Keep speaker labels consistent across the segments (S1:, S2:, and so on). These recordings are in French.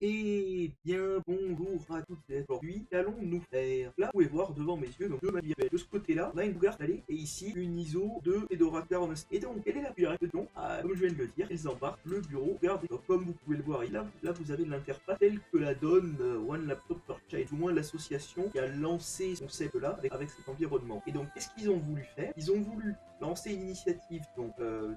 S1: Eh bien, bonjour à toutes et à tous. Aujourd'hui, qu'allons-nous faire? Là, vous pouvez voir devant mes yeux, donc deux manières. De ce côté-là, on a une Bougar installée, et ici, une ISO de Fedora Terranos. Et donc, quelle est la priorité de nom? Comme je viens de le dire, ils embarquent le bureau. Regardez, donc, comme vous pouvez le voir, là, vous avez l'interface telle que la donne One Laptop per Child, ou moins l'association qui a lancé ce concept-là avec cet environnement. Et donc, qu'est-ce qu'ils ont voulu faire? Ils ont voulu lancer une initiative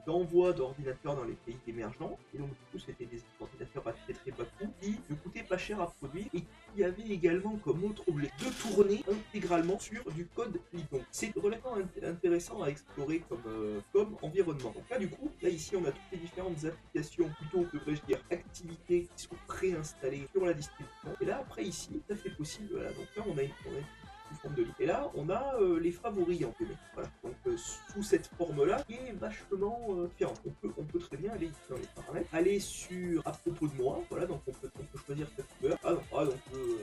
S1: d'envoi d'ordinateurs dans les pays émergents. Et donc, du coup, c'était des ordinateurs à très bas coût qui ne coûtaient pas cher à produire et qui avait également comme autre objet de tourner intégralement sur du code libre. Donc, c'est relativement intéressant à explorer comme environnement. Donc là, du coup, là ici, on a toutes les différentes applications, plutôt devrais-je dire activités qui sont préinstallées sur la distribution. Et là, après ici, ça fait possible. Voilà, donc là, on a une forme de liste. Et là, on a les favoris en guillemets. Voilà. Donc sous cette forme-là, qui est vachement différente. On peut très bien aller ici dans les paramètres, aller sur à propos de moi. Voilà, donc on peut choisir cette couleur.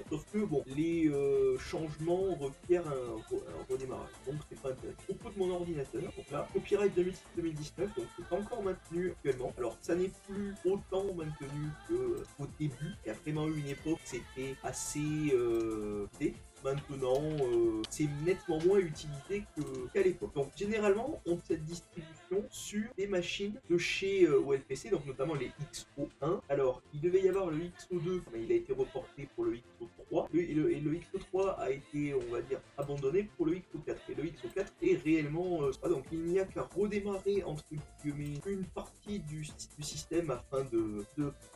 S1: Sauf que bon, les changements requièrent un redémarrage. Donc c'est pas intéressant. À propos de mon ordinateur, donc là, copyright 2006-2019, donc c'est encore maintenu actuellement. Alors ça n'est plus autant maintenu qu'au début. Il y a vraiment eu une époque, c'était assez maintenant, c'est nettement moins utilisé qu'à l'époque. Donc généralement, on fait cette distribution sur des machines de chez OLPC, donc notamment les XO1. Alors, il devait y avoir le XO2, mais il a été reporté pour le XO3. Et le XO3 a été, on va dire, abandonné pour le XO4. Et le XO4 est réellement... donc il n'y a qu'à redémarrer, entre guillemets, une partie du système afin de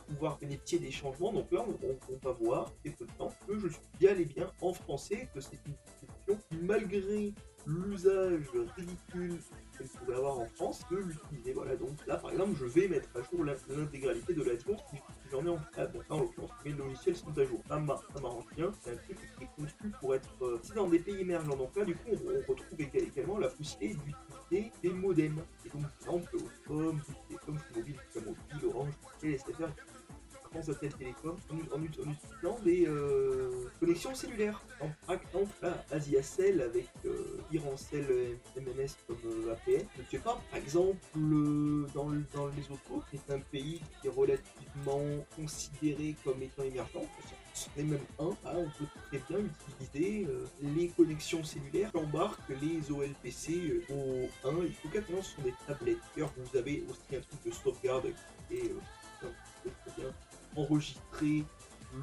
S1: pouvoir bénéficier des changements. Donc là, on va voir, quelque temps, que je suis bien et bien en français, que c'est une distribution qui, malgré l'usage ridicule qu'elle pouvait avoir en France, peut l'utiliser. Voilà, donc là, par exemple, je vais mettre à jour l'intégralité de l'avion si j'en ai en cas. Donc là, en l'occurrence, mes logiciels sont à jour. Ça m'arrange bien. C'est un truc qui est conçu pour être dans des pays émergents. Donc là, du coup, on retrouve également la possibilité d'utiliser des modems. Et donc, par exemple, comme mobile, Orange, et SFR, Alcatel Télécom en utilisant des connexions cellulaires. Par exemple, là, AsiaCell avec Irancell MMS comme APN. Je ne sais pas, par exemple, dans les autres, c'est un pays qui est relativement considéré comme étant émergent. C'est même on peut très bien utiliser les connexions cellulaires qui embarquent les OLPC au 1. Il faut qu'attention, ce sont des tablettes. D'ailleurs, vous avez aussi un truc de sauvegarde qui est très bien enregistrer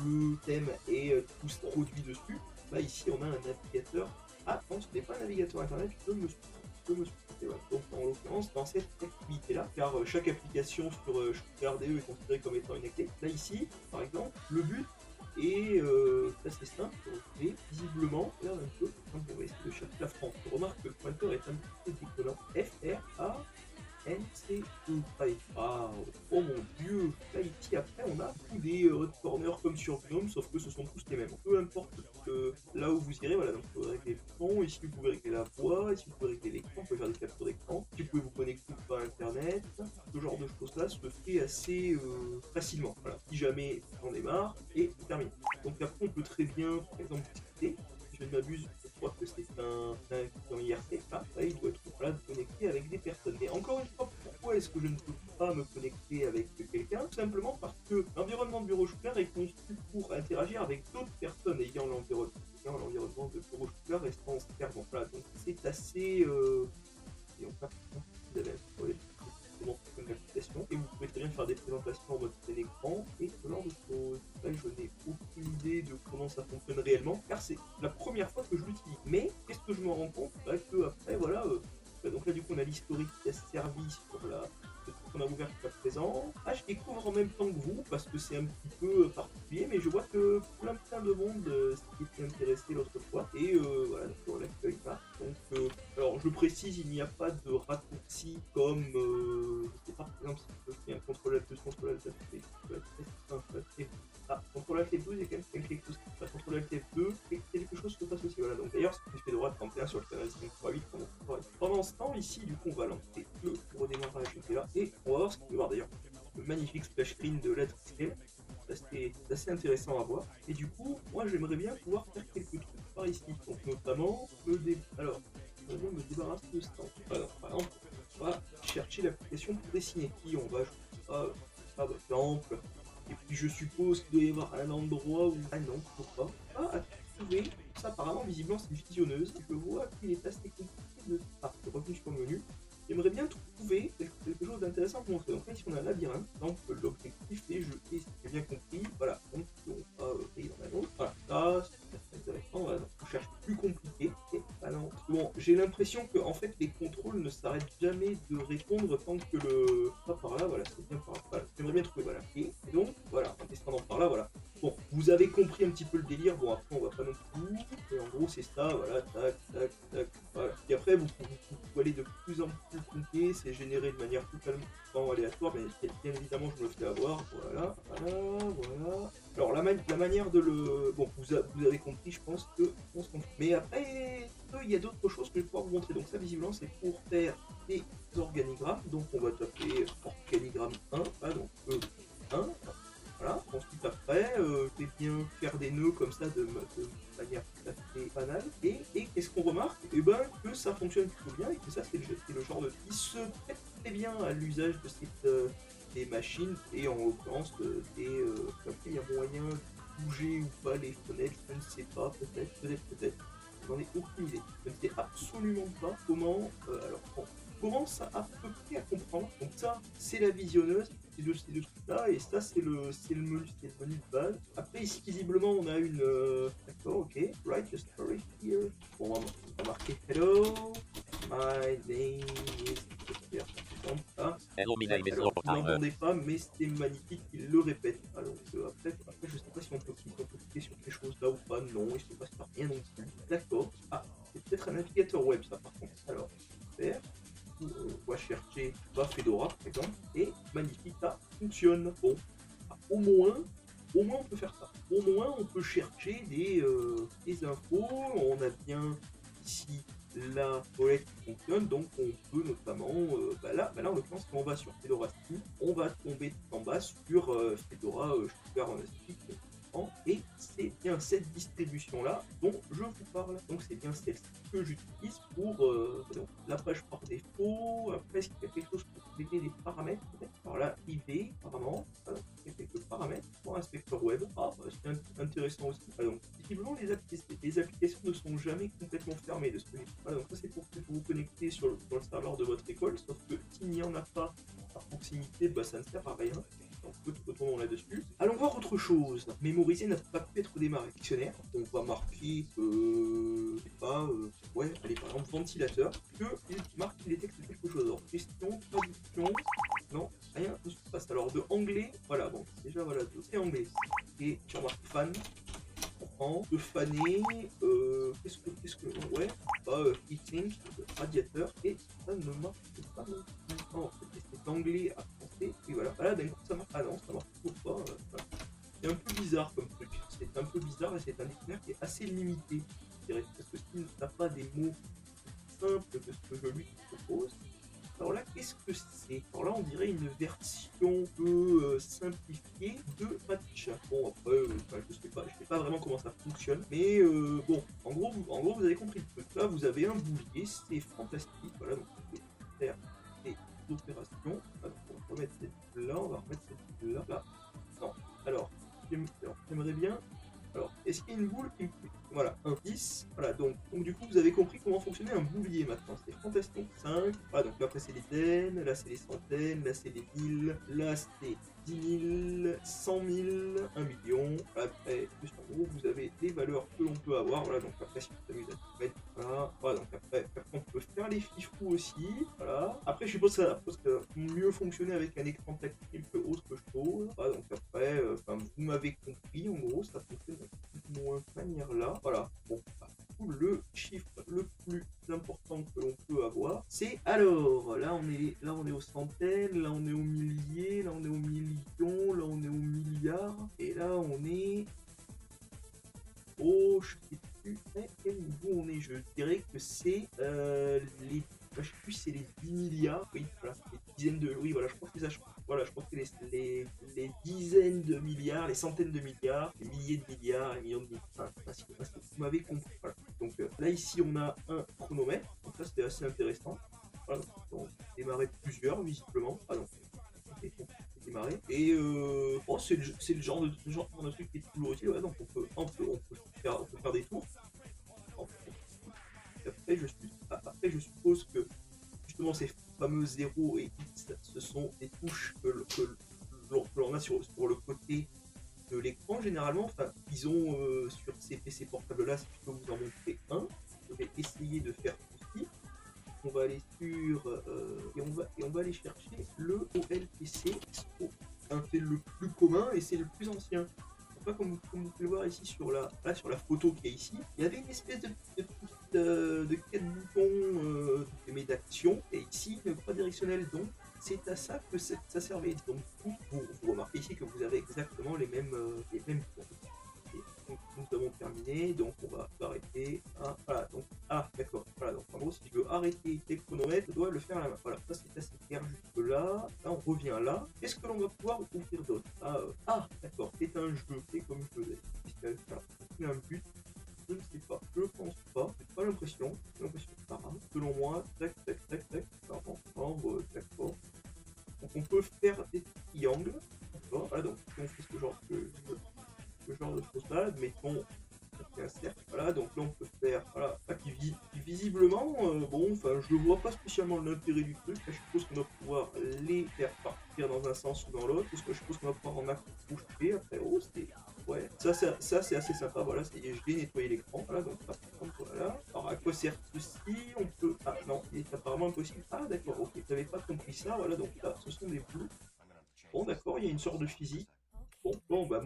S1: le thème et tout se produit dessus. Là, ici, on a un navigateur. Ah, non, ce n'est pas un navigateur internet, je peux me voilà. Donc, en l'occurrence, dans cette activité-là, car chaque application sur RDE est considérée comme étant une activité. Là, ici, par exemple, le but est assez simple. Et visiblement, là, un peu, on va essayer de chercher la France. On remarque que le pointeur est un petit peu décollant. FRA NCE. Ah, oh mon dieu. Là, ici, après, on a tous des hot corners comme sur Gnome, sauf que ce sont tous les mêmes. Peu importe là où vous irez, voilà. Donc, vous pouvez régler le son, ici, vous pouvez régler la voix, ici, vous pouvez régler l'écran, vous pouvez faire des captures d'écran, ici, vous pouvez vous connecter à Internet. Ce genre de choses-là se fait assez facilement. Voilà. Si jamais on est marre, et c'est terminé. Donc, après, on peut très bien, par exemple, discuter. Si je ne m'abuse, je crois que c'est un IRC, là, il doit être voilà, connecté avec des personnes. Mais encore une fois, pourquoi est-ce que je ne peux pas me connecter avec quelqu'un? Tout simplement parce que l'environnement de bureau shooter est conçu pour interagir avec d'autres personnes ayant l'environnement de bureau shooter restant externe. Donc voilà, donc c'est assez... et on peut vous avez un problème comment fonctionne l'application, et vous pouvez très bien faire des présentations en mode plein écran et ce genre de choses. Là, je n'ai aucune idée de comment ça fonctionne réellement, car c'est la première fois que je l'utilise. Mais qu'est-ce que je me rends compte? Que après, voilà, donc là, du coup, on a l'historique qui a servi sur la qu'on a ouvert jusqu'à présent. Ah, je découvre en même temps que vous, parce que c'est un petit peu particulier, mais je vois que plein de monde s'y était intéressé l'autre fois, et voilà, donc on l'accueille là. Donc, alors je précise, il n'y a pas de raccourci comme, je sais pas, par exemple, si je fais un contrôle F2, contrôle Alt F2, contrôle F1, ah, contrôle Alt F12, il y a quand même quelque chose qui passe, contrôle Alt F2, et quelque chose se passe aussi, voilà. Donc d'ailleurs, c'est fait droit 31 sur le canal 5.8, pendant ce temps, ici, du coup, on va lancer le redémarrage qui est là, et on va voir ce qu'on peut voir d'ailleurs. Le magnifique splash screen de l'attricel, c'est assez intéressant à voir. Et du coup, moi j'aimerais bien pouvoir faire quelques trucs par ici. Donc notamment, alors, j'aimerais me débarrasser de ça. Alors, par exemple, on va chercher l'application pour dessiner qui on va ajouter ça. Par exemple, Et puis je suppose qu'il doit y avoir un endroit où... Ah non, toujours pas. Ah, à trouver. Ça apparemment, visiblement, c'est une visionneuse. Je vois qu'il est assez compliqué de... Ah, je revenu sur le menu. J'aimerais bien trouver quelque chose d'intéressant pour montrer. Donc là, ici, on a un labyrinthe. Donc l'objectif est jeter, si j'ai bien compris. Voilà, donc on va payer dans la nôtre. Voilà, ça, c'est intéressant. Voilà, donc on cherche plus compliqué. Et alors, bon, j'ai l'impression que en fait, les contrôles ne s'arrêtent jamais de répondre tant que le... Pas par là, voilà, c'est bien par là. Voilà, j'aimerais bien trouver, voilà. Et donc, voilà, en descendant par là, voilà. Bon, vous avez compris un petit peu le délire. Bon, après, on va pas non plus. Et en gros, c'est ça, voilà, tac, tac, tac, voilà. Et après, vous pouvez aller de plus en plus compliqué, c'est généré de manière totalement aléatoire, mais bien évidemment, je me le fais avoir. Voilà, voilà, voilà. Alors, la manière de le... Bon, vous avez compris, je pense que on s'en fout. Mais après, il y a d'autres choses que je vais pouvoir vous montrer. Donc ça, visiblement, c'est pour faire des organigrammes. Donc, on va taper organigramme 1, voilà, donc 1. Voilà, ensuite après, je vais bien faire des nœuds comme ça de manière tout à fait banale. Et qu'est-ce qu'on remarque? Et ben que ça fonctionne plutôt bien et que ça c'est le genre de qui se prête très bien à l'usage de cette, des machines et en l'occurrence après il y a moyen de bouger ou pas les fenêtres, je ne sais pas, peut-être. J'en ai aucune idée. Je ne sais absolument pas comment. Alors bon, commence à peu près à comprendre. Donc ça, c'est la visionneuse, ces deux trucs-là, et ça, c'est le menu de base. Après, ici, visiblement, on a une... D'accord, ok. Write your story here. Bon, on va marquer Hello, my name is... Ah,
S2: Hello, my name is
S1: alors, vous
S2: Lothar.
S1: n'entendez pas, mais c'est magnifique, il le répète. Alors, après, je sais pas si on peut cliquer sur ces choses-là ou pas. Non, il ne se passe pas rien non plus. D'accord. Ah, c'est peut-être un navigateur web, ça, par contre. Alors, super. On va chercher Fedora, par exemple, et magnifique, ça fonctionne. Bon, ah, au moins, on peut faire ça. Au moins, on peut chercher des infos. On a bien ici la molette qui fonctionne, donc on peut notamment, là, en l'occurrence, quand on va sur Fedora Steam, on va tomber tout en bas sur Fedora Sugar on a Stick, et c'est bien cette distribution-là dont je vous parle. Donc c'est bien celle-ci que j'utilise pour donc, la page par défaut. Après, est-ce qu'il y a quelque chose pour régler les paramètres peut-être? Alors là, IV, apparemment, il y a quelques paramètres pour inspecteur web. Ah, bah, c'est intéressant aussi. Ah, donc, visiblement, les applications ne sont jamais complètement fermées de ce que je dis. Voilà, donc ça c'est pour vous connecter sur le serveur de votre école, sauf que s'il n'y en a pas à proximité, bah, ça ne sert à rien. Donc, retournons là-dessus. Allons voir autre chose. Mémoriser n'a pas pu être démarré. Dictionnaire. On va marquer, je sais pas, ouais, allez, par exemple, ventilateur. Que il marque qu'il détecte quelque chose. Alors, question, traduction. Non, rien ne se passe. Alors, de anglais, voilà, bon, déjà, voilà, c'est anglais. Et tu remarques fan. De faner, qu'est-ce que, ouais, bah, heating, radiateur, et ça ne marche pas non plus. Non, c'est d'anglais à français, et voilà, voilà, d'un coup ça marche, ah non, ça marche toujours pas, voilà. C'est un peu bizarre comme truc, c'est un peu bizarre et c'est un dictionnaire qui est assez limité, je dirais, parce que s'il n'a pas des mots simples que ce que je lui propose. Alors là, qu'est-ce que c'est? Alors là, on dirait une version peu simplifiée de Match. Bon, après, je sais pas vraiment comment ça fonctionne, mais bon, en gros, vous avez compris le truc. Là, vous avez un boulier, c'est fantastique. Voilà, donc vous pouvez faire des opérations. Alors, on va remettre cette là, on va remettre cette là. Là, non. Alors, j'aimerais bien. Alors, est-ce qu'il y a une boule qui me... Voilà, un 10. Voilà, donc du coup, vous avez compris comment fonctionnait un boulier maintenant. C'est fantastique. 5. Voilà, donc là, après, c'est les dizaines. Là, c'est les centaines. Là, c'est les mille. Là, c'est 10 000, 100 000, 1 million. Après, juste en gros, vous avez des valeurs que l'on peut avoir. Voilà, donc après, si on s'amuse à mettre, voilà, donc après, on peut faire les fifous aussi. Voilà. Après, je suppose que ça va mieux fonctionner avec un écran tactile que autre chose. Voilà, donc après, vous m'avez compris, en gros, ça fonctionne de cette manière-là. Voilà. Bon, le chiffre le plus important que l'on peut avoir, c'est alors là on est aux centaines, là on est aux milliers, là on est aux millions, là on est aux milliards, et là on est au, je sais plus quel niveau on est. Je dirais que c'est les, je sais plus, c'est les 10 milliards, oui, voilà, les dizaines de, oui, voilà, je crois que c'est ça, voilà, je crois que c'est les dizaines de milliards, les centaines de milliards, les milliers de milliards, les millions de milliards, vous m'avez compris, voilà. Donc là, ici, on a un chronomètre, donc ça, c'était assez intéressant. Voilà, donc on démarrer plusieurs, visiblement. Ah non, démarrer. Et oh, c'est le genre de truc qui est toujours utile, ouais, donc on peut faire des tours. Après, je suppose que justement ces fameux 0 et X, ce sont des touches que l'on a sur le côté de l'écran généralement. Enfin, ils ont sur ces PC portables là, si je peux vous en montrer un, je vais essayer de faire ceci. On va aller sur et on va aller chercher le OLPC Expo. C'est le plus commun et c'est le plus ancien. Comme vous pouvez le voir ici sur sur la photo qui est ici, il y avait une espèce de 4 boutons d'action, et ici une croix directionnelle, donc c'est à ça que ça servait. Donc vous remarquez ici que vous avez exactement les mêmes points. Donc nous avons terminé, donc on va arrêter. Voilà, donc, d'accord. Voilà, donc en gros, si je veux arrêter les chronomètres, je dois le faire à la main. Voilà, ça c'est assez clair jusque là. Là, on revient là. Qu'est-ce que l'on va pouvoir ouvrir d'autre? D'accord, c'est un jeu, c'est comme je faisais. Il y a un but, je ne sais pas, je pense pas, j'ai pas l'impression, selon moi, tac, tac, tac, tac, d'accord. Donc on peut faire des triangles, d'accord, voilà, donc si on fait ce genre de choses là, mettons un cercle, voilà, donc là on peut faire, voilà, qui visiblement, bon, enfin je ne vois pas spécialement l'intérêt du truc. Là, je suppose qu'on va pouvoir les faire partir dans un sens ou dans l'autre, parce que je suppose qu'on va pouvoir en accrocher après. Oh, c'était, ouais, ça c'est assez sympa, voilà, je l'ai nettoyé l'écran, voilà, donc voilà. Alors à quoi sert ceci? On peut, non, il est apparemment impossible, d'accord, ok, j'avais pas compris ça, voilà, donc là ce sont des bleus. Bon d'accord, il y a une sorte de physique. Bon, bah,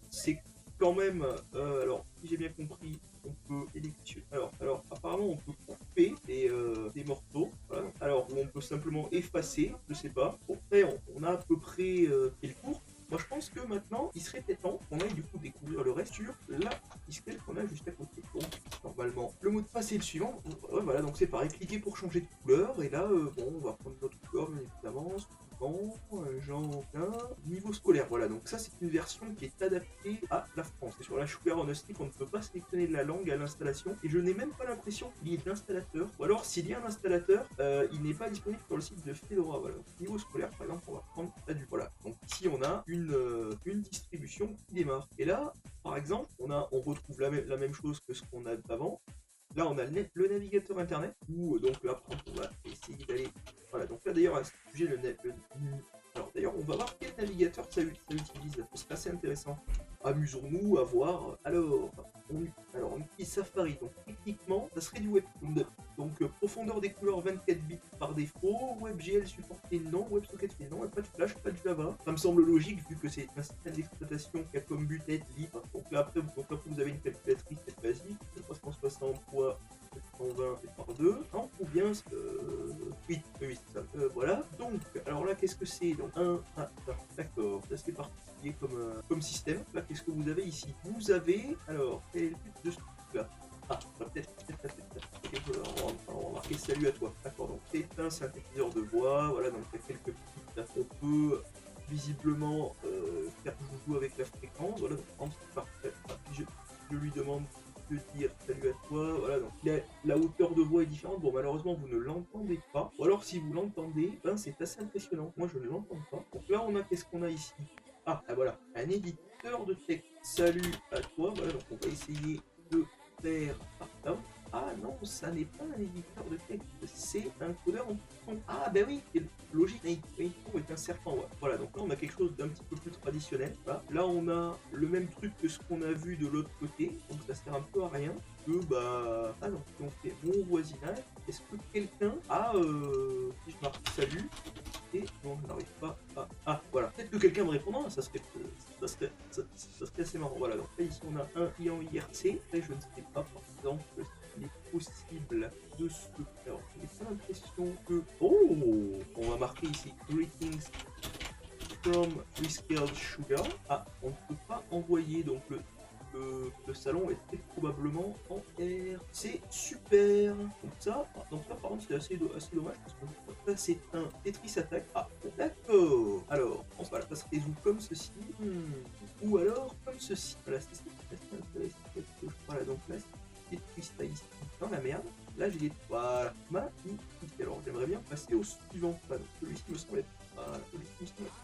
S1: c'est quand même. Alors, si j'ai bien compris, on peut électionner. Alors, apparemment, on peut couper des morceaux. Voilà. Alors, ou on peut simplement effacer, je sais pas. Bon, après, on a à peu près fait le cours. Moi, je pense que maintenant, il serait peut-être temps qu'on aille du coup découvrir le reste sur la disquette qu'on a juste à côté. Donc, normalement, le mot de passe est le suivant. Ouais, voilà, donc c'est pareil. Cliquez pour changer de couleur. Et là, bon, on va prendre notre couleur, bien évidemment. Genre niveau scolaire, voilà, donc ça c'est une version qui est adaptée à la France. Et sur la Sugar Honesty, on ne peut pas sélectionner la langue à l'installation, et je n'ai même pas l'impression qu'il y ait d'installateur, ou alors s'il y a un installateur, il n'est pas disponible sur le site de Fedora. Voilà, donc, niveau scolaire par exemple, on va prendre adulte. Voilà, donc ici on a une distribution qui démarre, et là par exemple on retrouve la même chose que ce qu'on a avant. Là, on a le navigateur internet, où donc là, on va essayer d'aller. Voilà, donc là d'ailleurs, à ce sujet, alors d'ailleurs, on va voir quel navigateur ça utilise. C'est assez intéressant. Amusons-nous à voir. Alors, on utilise Safari. Donc techniquement, ça serait du WebKit. Donc profondeur des couleurs 24 bits par défaut. WebGL supporté non. WebSocket fait non. Pas de Flash, pas de Java. Ça me semble logique vu que c'est un système d'exploitation qui a comme but d'être libre. Donc là après, vous avez une calculatrice cette basique. 360 fois 720 par 2. Non, ou bien oui, c'est ça. Voilà. Donc, alors là, qu'est-ce que c'est? Donc d'accord. Ça c'est particulier comme système. Là, qu'est-ce que vous avez ici? Vous avez, alors, quel est le but de ce truc-là? Peut-être. On va marquer salut à toi. D'accord, donc c'est un synthétiseur de voix. Voilà, donc il y a quelques petites. On peut visiblement faire joujou avec la fréquence. Voilà, donc c'est parfait. Je lui demande de dire salut à toi. Voilà, donc la hauteur de voix est différente. Bon, malheureusement, vous ne l'entendez pas. Ou alors, si vous l'entendez, ben, c'est assez impressionnant. Moi, je ne l'entends pas. Donc là, qu'est-ce qu'on a ici? Voilà, un éditeur de texte. Salut à toi. Voilà, donc on va essayer de faire ça. Non, ça n'est pas un éditeur de texte, c'est un codeur en Python. Ben oui, c'est logique. Python est un serpent. Ouais. Voilà, donc là on a quelque chose d'un petit peu plus traditionnel. Voilà. Là on a le même truc que ce qu'on a vu de l'autre côté, donc ça sert un peu à rien. Non, si on fait mon voisinage, est-ce que quelqu'un a, si je marque salut, et non, je n'arrive pas à. Voilà, peut-être que quelqu'un me répondra, ça serait assez marrant. Voilà, donc là ici on a un client IRC, et je ne sais pas par exemple il est possible de se. Alors, j'ai pas l'impression que. Oh, on va marquer ici Greetings from Rescaled Sugar. On ne peut pas envoyer, donc le salon est très probablement en R. C'est super. Donc ça par contre c'est assez dommage parce que ça c'est un Tetris Attack. D'accord. Alors, voilà, ça se résout comme ceci. Ou alors comme ceci. Voilà, c'est intéressant. Voilà, donc là Tetris là ici dans la merde. Là j'ai des. Voilà. Alors j'aimerais bien passer au suivant. Voilà, donc celui-ci me semble être. Voilà, celui-ci me semble être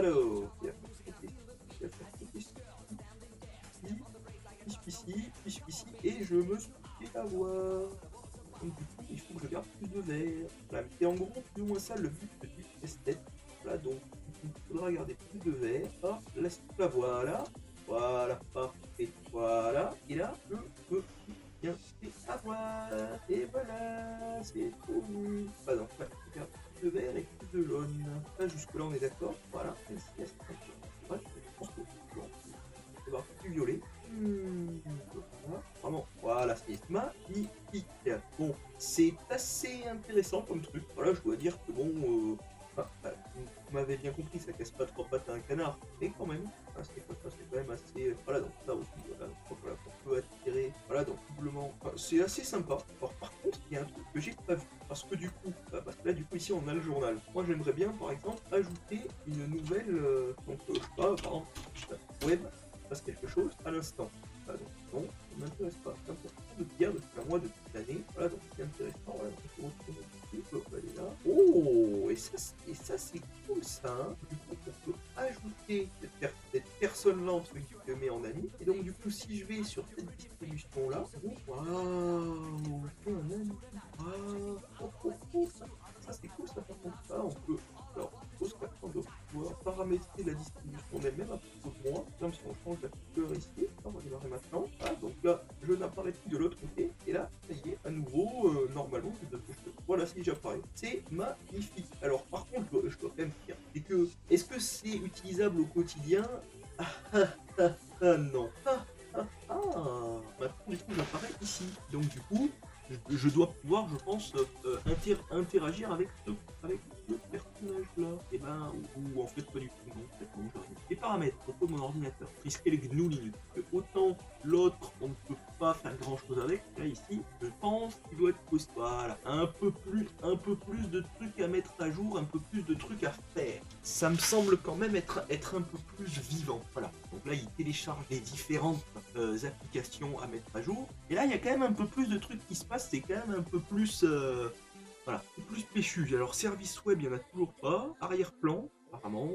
S1: Alors, il va faire sauter ici, et je me suis fait avoir. Donc du coup, il faut que je garde plus de verre. Voilà, c'est en gros plus ou moins ça le but du test-net. Voilà, donc il faudra garder plus de verre. Hop, là, voilà, parfait, voilà. Et là, je peux bien fait avoir. Et voilà, c'est trop nul. Bah non, ouais, je garde plus de verre et plus de jaune. Là, jusque-là, on est d'accord. Voilà, ici, c'est un peu. Ouais, je pense que c'est voir plus violet. Voilà. Vraiment, voilà, c'est magnifique. Bon, c'est assez intéressant comme truc. Voilà, je dois dire que bon, vous m'avez bien compris, ça casse pas trop pattes à un canard, mais quand même, c'est quand même assez. Voilà, donc ça aussi, voilà, on peut attirer. Voilà, donc doublement, c'est assez sympa. Alors, par contre, il y a un truc que j'ai pas vu, parce que du coup, parce que là, du coup, ici, on a le journal. Moi, j'aimerais bien, par exemple, ajouter une nouvelle, donc, je sais pas, par exemple, web fasse quelque chose à l'instant. Voilà, donc non, ça ne m'intéresse pas. C'est important de dire depuis un mois, depuis l'année. Voilà, donc c'est intéressant. Voilà, donc on peut retrouver on peut aller là. Oh, et ça c'est cool ça. Hein. Du coup, on peut ajouter cette personne-là entre guillemets en ami. Et donc du coup, si je vais sur cette distribution-là, waouh, c'est un ami. Waouh, ça c'est cool ça par contre. Ça, on peut. Alors, pose on doit pouvoir paramétrer la distribution elle-même un petit peu moins. Comme si on change la couleur ici, on va démarrer maintenant. Voilà, donc là, je n'apparais plus de l'autre côté. Et là, ça y est, à nouveau, normalement, voilà, si j'apparais. C'est magnifique. Alors, par contre, je dois quand même dire, c'est que, est-ce que c'est utilisable au quotidien? Non. Maintenant, du coup, j'apparais ici. Donc, du coup, je dois pouvoir, je pense, interagir avec ce personnage-là. Et ben, ou en fait, pas du tout. Non, en fait, non, j'arrive. Les paramètres, propos de mon ordinateur. Risquer les GNU Linux. Autant l'autre, on ne peut pas faire grand-chose avec. Là, ici, je pense qu'il doit être possible. Voilà. Un peu plus de trucs à mettre à jour, un peu plus de trucs à faire. Ça me semble quand même être un peu plus vivant. Voilà. Donc là, il télécharge les différentes applications à mettre à jour. Et là, il y a quand même un peu plus de trucs qui se passent. C'est quand même un peu plus... voilà, plus péchu. Alors, service web, il n'y en a toujours pas. Arrière-plan, apparemment.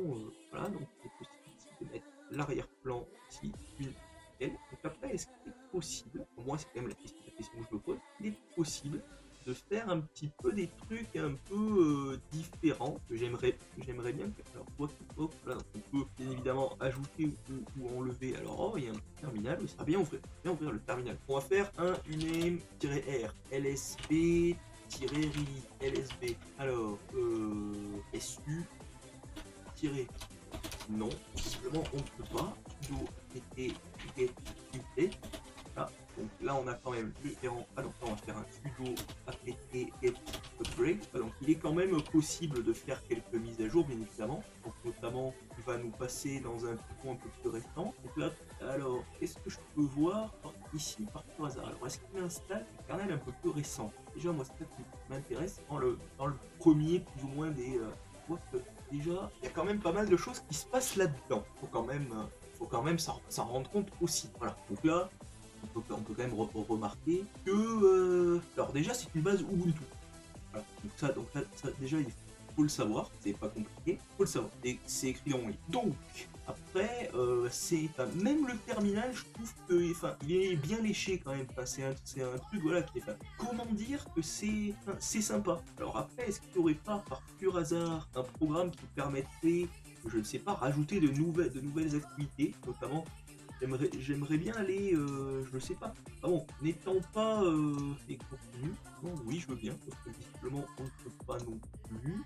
S1: Voilà, donc c'est possible de mettre l'arrière-plan ici, une elle. Donc après, est-ce qu'il est possible, pour moi c'est quand même la question que je me pose, il est possible de faire un petit peu des trucs un peu différents que j'aimerais bien faire. Alors, voilà, on peut bien évidemment ajouter ou enlever. Alors, oh, il y a un petit terminal aussi. Ah, bien ouvrir le terminal. On va faire un uname-r lsb LSB. Alors, SU non, simplement on ne peut pas. Sudo get là. Donc là on a quand même le errant. Ah donc là on va faire un sudo apt get upgrade. Donc il est quand même possible de faire quelques mises à jour bien évidemment. Donc notamment il va nous passer dans un point un peu plus récent. Donc là, alors qu'est-ce que je peux voir ici par hasard? Alors est-ce qu'il installe un kernel un peu plus récent? Déjà moi c'est ça qui m'intéresse dans le premier plus ou moins des déjà, il y a quand même pas mal de choses qui se passent là-dedans. Faut quand même s'en rendre compte aussi. Voilà. Donc là, on peut quand même remarquer que, alors déjà, c'est une base Ubuntu. Voilà. Donc ça, déjà, il faut le savoir. C'est pas compliqué. Faut le savoir. Et c'est écrit en ligne. Donc, après, même le terminal, je trouve que, il est bien léché quand même. C'est un truc, voilà, qui est, comment dire que c'est sympa. Alors après, est-ce qu'il n'y aurait pas, par pur hasard, un programme qui permettrait, je ne sais pas, rajouter de nouvelles activités, notamment. J'aimerais bien aller, je ne sais pas. Ah bon, n'étant pas les contenus, bon, oui, je veux bien, parce que visiblement on ne peut pas non plus.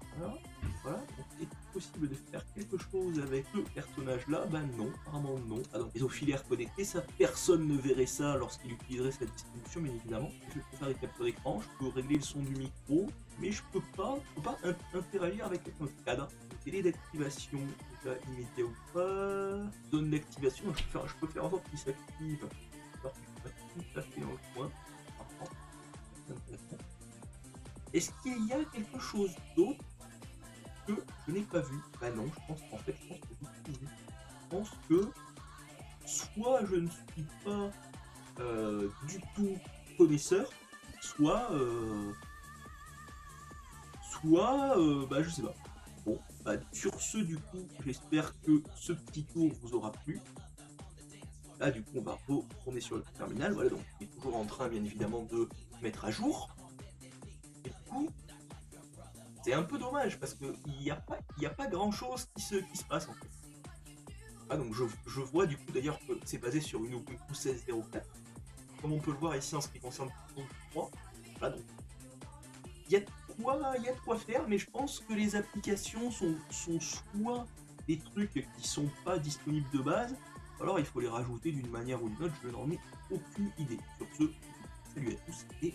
S1: Voilà. Donc est-il possible de faire quelque chose avec ce personnage-là? Ben non, apparemment non. Ah donc les auxiliaires connectés, ça, personne ne verrait ça lorsqu'il utiliserait cette distribution, bien évidemment. Je peux faire des captures d'écran, je peux régler le son du micro, mais je peux pas interagir avec un cadre. Télé d'activation, déjà immédiat ou pas. Zone d'activation, je peux faire en sorte qu'il s'active. Alors qu'il ne pas tout à fait dans le coin. Est-ce qu'il y a quelque chose d'autre que je n'ai pas vu? Bah non, je pense que j'ai tout vu. Je pense que soit je ne suis pas du tout connaisseur, soit bah je sais pas. Bon, bah, sur ce, du coup, j'espère que ce petit tour vous aura plu. Là, du coup, on va retourner sur le terminal. Voilà, donc on est toujours en train, bien évidemment, de mettre à jour. Et du coup, c'est un peu dommage parce qu'il n'y a pas grand-chose qui se passe, en fait. Ah, donc je vois, du coup, d'ailleurs, que c'est basé sur une Ubuntu 16.04. Comme on peut le voir ici en ce qui concerne Python 3. Voilà, donc il y a de quoi faire, mais je pense que les applications sont soit des trucs qui sont pas disponibles de base, ou alors il faut les rajouter d'une manière ou d'une autre, je n'en ai aucune idée. Sur ce, salut à tous et